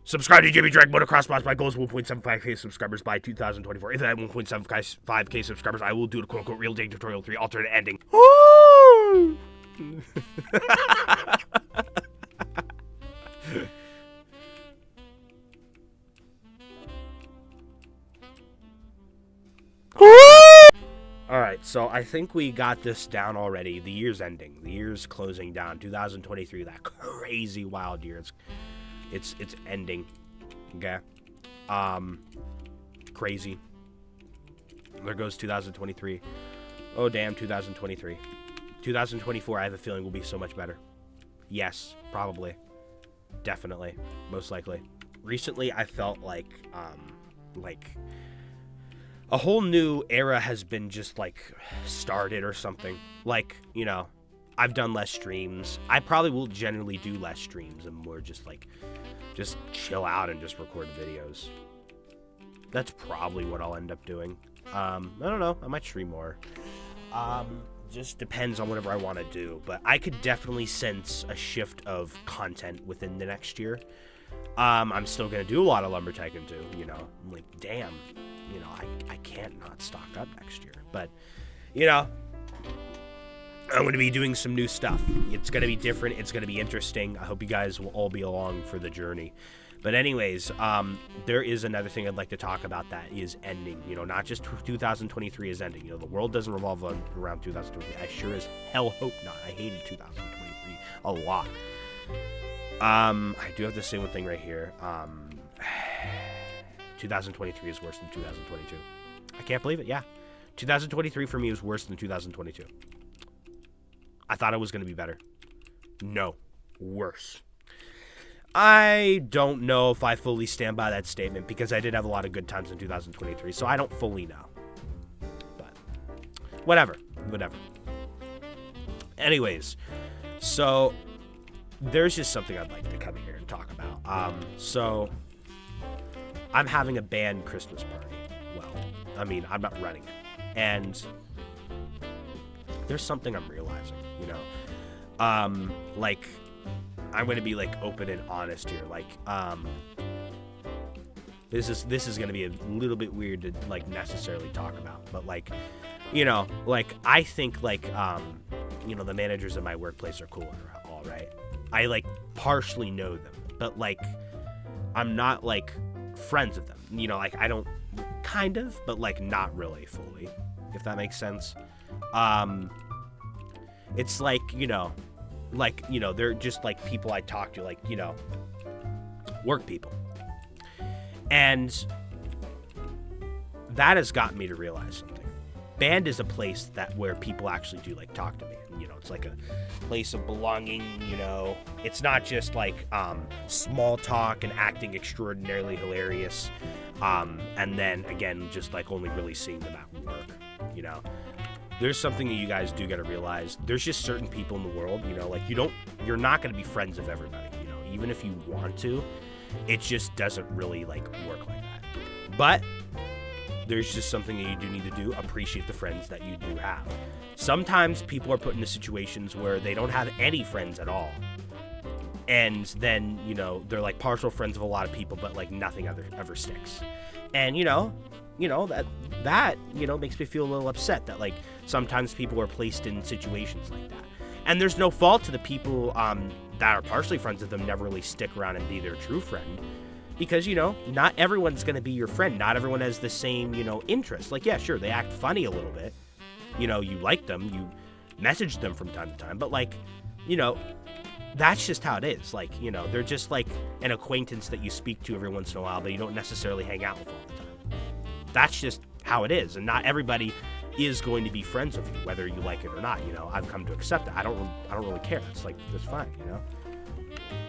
Subscribe to Jimmy dragmotoxboss. My goal is 1.75k subscribers by 2024. If I have 1.75k subscribers, I will do a quote-unquote real day tutorial 3 alternate ending. Alright, so I think we got this down already. The year's ending. The year's closing down. 2023, that crazy wild year. It's ending. Okay? Crazy. There goes 2023. Oh, damn, 2023. 2024, I have a feeling, will be so much better. Yes, probably. Definitely. Most likely. Recently, I felt like a whole new era has been just, like, started or something. Like, you know, I've done less streams. I probably will generally do less streams and more just, like, just chill out and just record videos. That's probably what I'll end up doing. I don't know. I might stream more. Just depends on whatever I want to do. But I could definitely sense a shift of content within the next year. I'm still going to do a lot of Lumber Tycoon too, you know. I'm like, damn, you know, I can't not stock up next year. But, you know, I'm going to be doing some new stuff. It's going to be different. It's going to be interesting. I hope you guys will all be along for the journey. But anyways, there is another thing I'd like to talk about that is ending. You know, not just 2023 is ending. You know, the world doesn't revolve around 2023. I sure as hell hope not. I hated 2023 a lot. I do have to say one thing right here. 2023 is worse than 2022. I can't believe it. Yeah. 2023 for me was worse than 2022. I thought it was going to be better. No. Worse. I don't know if I fully stand by that statement because I did have a lot of good times in 2023, so I don't fully know. But whatever. Anyways, so there's just something I'd like to come here and talk about. So I'm having a band Christmas party. Well, I mean, I'm not running it. And there's something I'm realizing, you know. Like, I'm going to be, like, open and honest here. Like, this is going to be a little bit weird to, like, necessarily talk about. But, like, you know, like, I think, like, you know, the managers in my workplace are cool and all, right? I, like, partially know them. But, like, I'm not, like, friends with them. You know, like, I don't, kind of, but, like, not really fully, if that makes sense. It's like, you know, they're just, like, people I talk to, like, you know, work people. And that has gotten me to realize something. Band is a place where people actually do, like, talk to me. And, you know, it's like a place of belonging, you know. It's not just, like, small talk and acting extraordinarily hilarious. And then, again, just, like, only really seeing them at work, you know. There's something that you guys do got to realize. There's just certain people in the world, you know, like, you're not going to be friends with everybody, you know, even if you want to. It just doesn't really, like, work like that. But there's just something that you do need to do. Appreciate the friends that you do have. Sometimes people are put into situations where they don't have any friends at all. And then, you know, they're, like, partial friends of a lot of people, but, like, nothing ever sticks. And, you know, that, you know, makes me feel a little upset that, like, sometimes people are placed in situations like that. And there's no fault to the people that are partially friends with them never really stick around and be their true friend. Because, you know, not everyone's going to be your friend. Not everyone has the same, you know, interests. Like, yeah, sure, they act funny a little bit. You know, you like them. You message them from time to time. But, like, you know, that's just how it is. Like, you know, they're just, like, an acquaintance that you speak to every once in a while, but you don't necessarily hang out with all the time. That's just how it is. And not everybody is going to be friends with you, whether you like it or not. You know, I've come to accept it. I don't really care. It's like, that's fine, you know.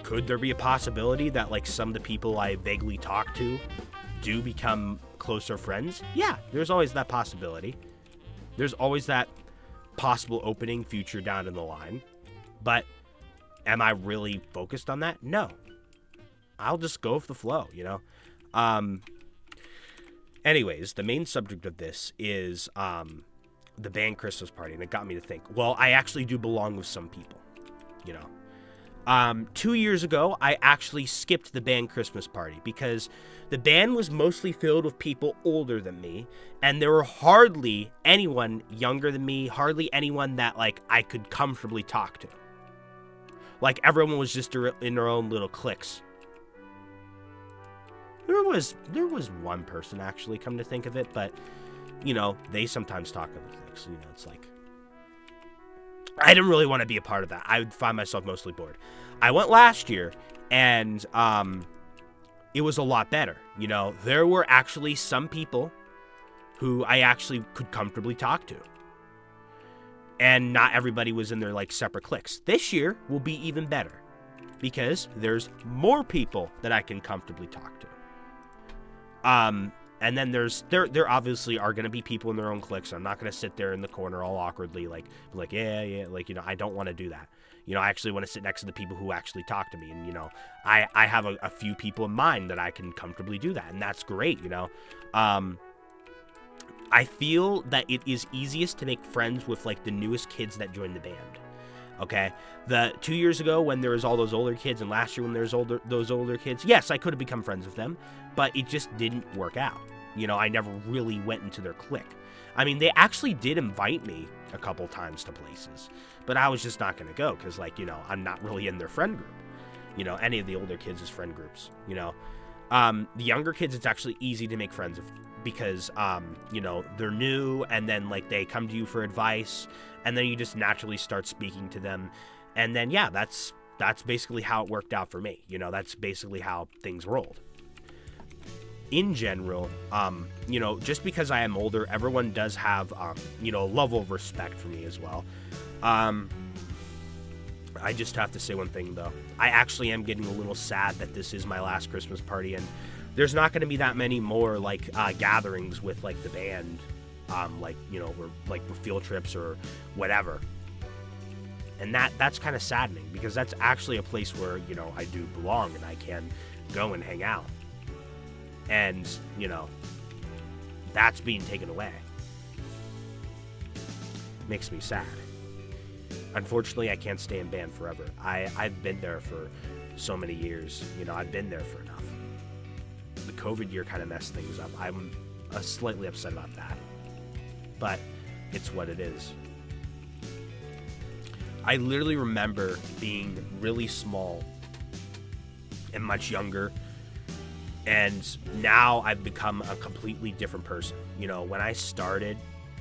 Could there be a possibility that, like, some of the people I vaguely talk to do become closer friends? Yeah, there's always that possibility. There's always that possible opening future down in the line. But am I really focused on that? No. I'll just go with the flow, you know. Anyways, the main subject of this is the band Christmas party, and it got me to think, well, I actually do belong with some people, you know. 2 years ago, I actually skipped the band Christmas party because the band was mostly filled with people older than me, and there were hardly anyone younger than me, hardly anyone that, like, I could comfortably talk to. Like, everyone was just in their own little cliques. There was one person, actually, come to think of it, but, you know, they sometimes talk in the cliques. You know, it's like, I didn't really want to be a part of that. I would find myself mostly bored. I went last year, and it was a lot better. You know, there were actually some people who I actually could comfortably talk to. And not everybody was in their, like, separate cliques. This year will be even better because there's more people that I can comfortably talk to. And then there obviously are going to be people in their own cliques. So I'm not going to sit there in the corner all awkwardly, like, yeah, like, you know, I don't want to do that. You know, I actually want to sit next to the people who actually talk to me. And, you know, I have a few people in mind that I can comfortably do that. And that's great, you know. I feel that it is easiest to make friends with, like, the newest kids that join the band. Okay, the 2 years ago when there was all those older kids, and last year when there was those older kids, yes, I could have become friends with them, but it just didn't work out. You know, I never really went into their clique. I mean, they actually did invite me a couple times to places, but I was just not going to go because, like, you know, I'm not really in their friend group. You know, any of the older kids' friend groups. You know, the younger kids, it's actually easy to make friends with because, you know, they're new, and then, like, they come to you for advice, and then you just naturally start speaking to them. And then, yeah, that's basically how it worked out for me. You know, that's basically how things rolled. In general, you know, just because I am older, everyone does have, you know, a level of respect for me as well. I just have to say one thing, though. I actually am getting a little sad that this is my last Christmas party, and there's not going to be that many more, like, gatherings with, like, the band, like, you know, or, like, with field trips or whatever. And that's kind of saddening because that's actually a place where, you know, I do belong and I can go and hang out. And, you know, that's being taken away. Makes me sad. Unfortunately, I can't stay in band forever. I've been there for so many years. You know, I've been there for enough. The COVID year kind of messed things up. I'm slightly upset about that. But it's what it is. I literally remember being really small and much younger. And now I've become a completely different person. You know, when I started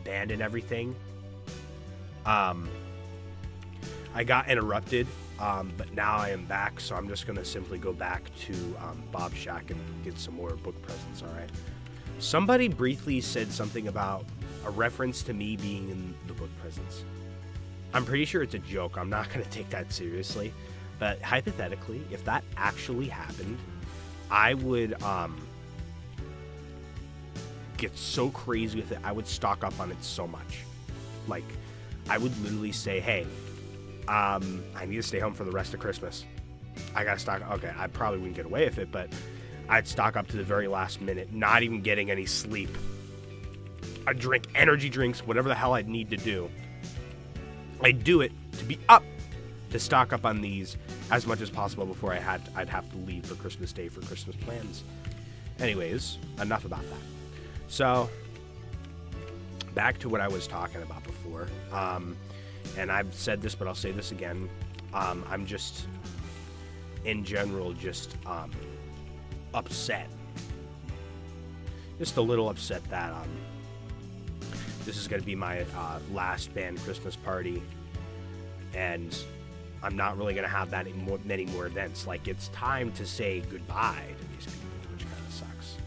band and everything, I got interrupted, but now I am back, so I'm just going to simply go back to Bob's Shack and get some more book presents, all right? Somebody briefly said something about a reference to me being in the book presents. I'm pretty sure it's a joke. I'm not going to take that seriously. But hypothetically, if that actually happened, I would get so crazy with it. I would stock up on it so much. Like, I would literally say, hey, I need to stay home for the rest of Christmas. I got to stock. Okay, I probably wouldn't get away with it, but I'd stock up to the very last minute, not even getting any sleep. I'd drink energy drinks, whatever the hell I'd need to do. I'd do it to be up to stock up on these as much as possible before I'd have to leave for Christmas Day for Christmas plans. Anyways, enough about that. So, back to what I was talking about before. And I've said this, but I'll say this again. I'm just, in general, just upset. Just a little upset that this is going to be my last band Christmas party. And I'm not really going to have that many more events. Like, it's time to say goodbye to these people, which kind of sucks.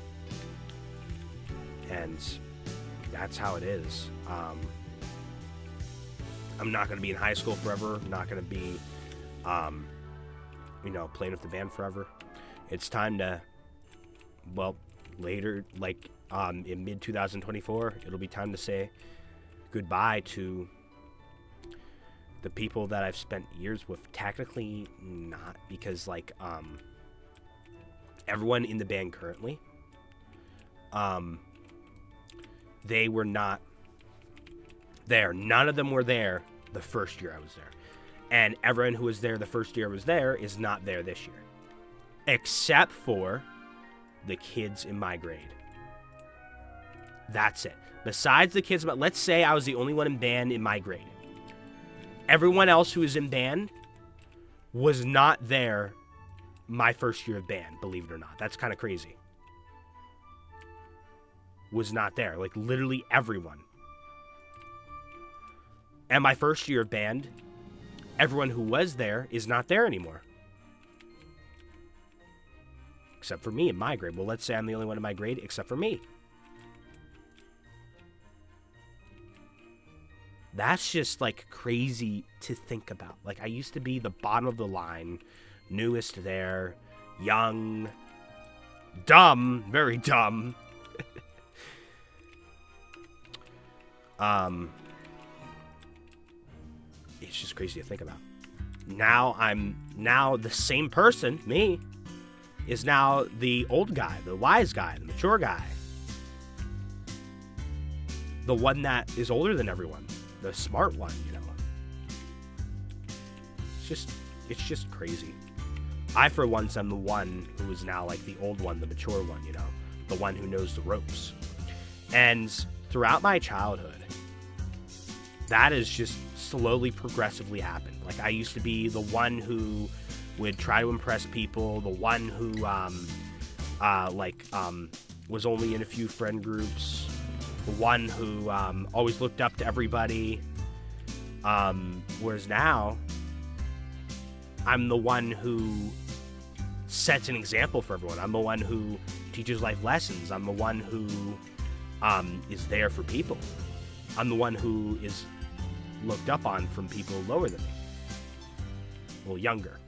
And that's how it is. I'm not going to be in high school forever. I'm not going to be, you know, playing with the band forever. It's time to, well, later, like in mid-2024, it'll be time to say goodbye to the people that I've spent years with. Technically not, because, like, everyone in the band currently, they were not there. None of them were there the first year I was there. And everyone who was there the first year I was there is not there this year. Except for the kids in my grade. That's it. Besides the kids, let's say I was the only one in band in my grade. Everyone else who was in band was not there my first year of band, believe it or not. That's kind of crazy. Was not there. Like, literally everyone. And my first year of band, everyone who was there is not there anymore. Except for me in my grade. Well, let's say I'm the only one in my grade except for me. That's just, like, crazy to think about. Like, I used to be the bottom of the line, newest there, young, dumb, very dumb. It's just crazy to think about. Now the same person, me, is now the old guy, the wise guy, the mature guy. The one that is older than everyone. The smart one, you know. It's just crazy. I, for once, am the one who is now like the old one, the mature one, you know. The one who knows the ropes. And throughout my childhood, that has just slowly, progressively happened. Like, I used to be the one who would try to impress people, the one who, was only in a few friend groups, the one who, always looked up to everybody, whereas now, I'm the one who sets an example for everyone. I'm the one who teaches life lessons. I'm the one who, is there for people. I'm the one who is looked up on from people lower than me. Well, younger.